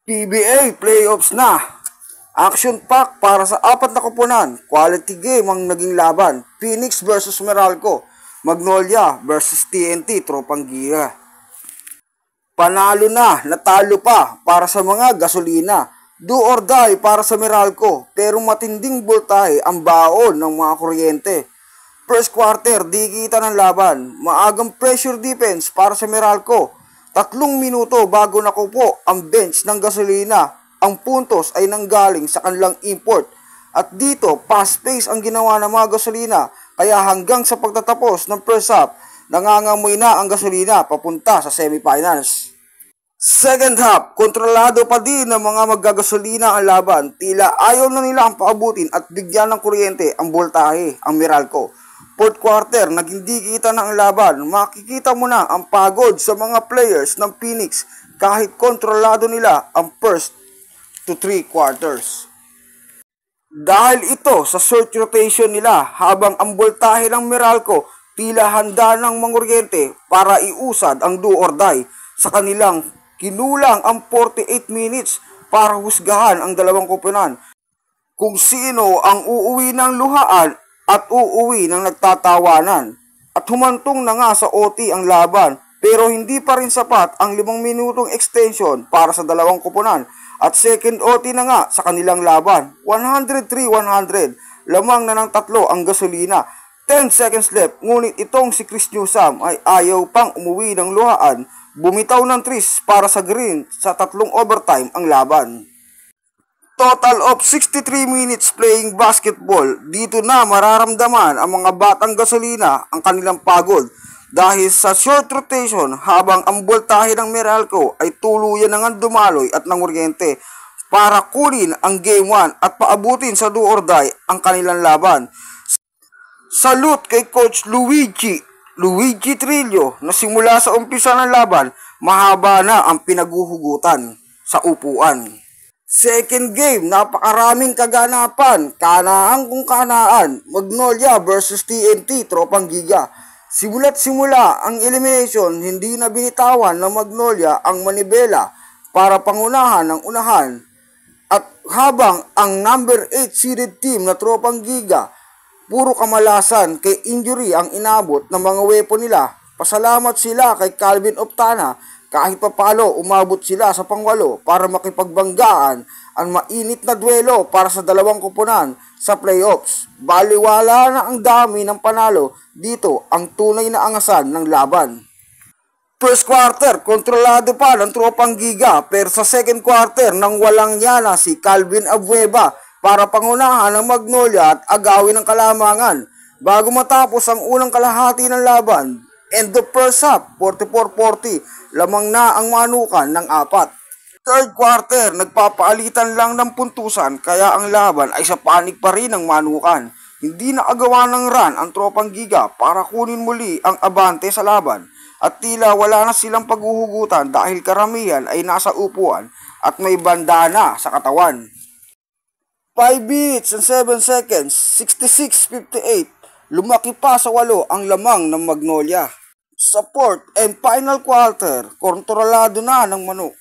PBA playoffs na. Action pack para sa apat na koponan. Quality game ang naging laban. Phoenix versus Meralco. Magnolia versus TNT Tropang Giga. Panalo na, natalo pa para sa mga gasolina. Do or die para sa Meralco, pero matinding voltahe ang baon ng mga kuryente. First quarter, di kita ng laban. Maagang pressure defense para sa Meralco. 3 minuto bago nakupo ang bench ng gasolina. Ang puntos ay nanggaling sa kanilang import. At dito, fast pace ang ginawa ng mga gasolina. Kaya hanggang sa pagtatapos ng first half, nangangamoy na ang gasolina papunta sa semifinals. Second half, kontrolado pa din ng mga maggagasolina ang laban. Tila ayaw na nila ang paabutin at bigyan ng kuryente ang voltahe, ang Meralco. Fourth quarter, naging di kita na ang laban. Makikita mo na ang pagod sa mga players ng Phoenix kahit kontrolado nila ang first to 3 quarters. Dahil ito sa search rotation nila habang ang voltahe ng Meralco tila handa ng manguryente para iusad ang do or die sa kanilang kinulang ang 48 minutes para husgahan ang dalawang koponan kung sino ang uuwi ng luhaan at uuwi ng nagtatawanan. At humantong na nga sa OT ang laban pero hindi pa rin sapat ang 5 minutong extension para sa dalawang koponan at second OT na nga sa kanilang laban. 103-100, lamang na ng 3 ang gasolina. 10 seconds left, ngunit itong si Chris Newsom ay ayaw pang umuwi ng luhaan. Bumitaw ng tris para sa green sa 3 overtime ang laban. Total of 63 minutes playing basketball. Dito na mararamdaman ang mga batang gasolina ang kanilang pagod dahil sa short rotation habang ang voltahe ng Meralco ay tuluyan na nga dumaloy at nanguryente para kunin ang game 1 at paabutin sa do or die ang kanilang laban. Salute kay Coach Luigi Trillo na simula sa umpisa ng laban, mahaba na ang pinaguhugutan sa upuan. Second game, napakaraming kaganapan, kanaan kung kanaan, Magnolia versus TNT Tropang Giga. Simula't simula ang elimination, hindi na binitawan ng Magnolia ang manibela para pangunahan ng unahan. At habang ang number 8 seeded team na Tropang Giga, puro kamalasan kay injury ang inabot ng mga weapon nila. Pasalamat sila kay Calvin Optana kahit papalo umabot sila sa pangwalo para makipagbanggaan ang mainit na duelo para sa dalawang koponan sa playoffs. Baliwala na ang dami ng panalo, dito ang tunay na angasan ng laban. First quarter, kontrolado pa ng Tropang Giga pero sa second quarter nang walang yana si Calvin Abueva para pangunahan ng Magnolia at agawin ng kalamangan. Bago matapos ang unang kalahati ng laban, end of first half, 44-40, lamang na ang manukan ng 4. Third quarter, nagpapaalitan lang ng puntusan kaya ang laban ay sa panig pa rin ng manukan. Hindi nakagawa ng run ang Tropang Giga para kunin muli ang abante sa laban at tila wala na silang paghuhugutan dahil karamihan ay nasa upuan at may bandana sa katawan. 5 minutes and 7 seconds, 66-58, lumaki pa sa 8 ang lamang ng Magnolia. Sa fourth and final quarter, kontrolado na ng manok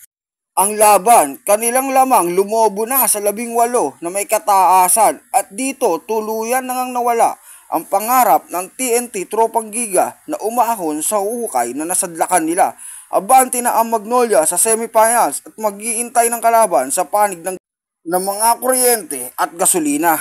ang laban, kanilang lamang lumobo na sa 18 na may kataasan at dito tuluyan nang nawala ang pangarap ng TNT Tropang Giga na umahon sa hukay na nasadlakan nila. Abante na ang Magnolia sa semifinals at mag-iintay ng kalaban sa panig ng mga kuryente at gasolina.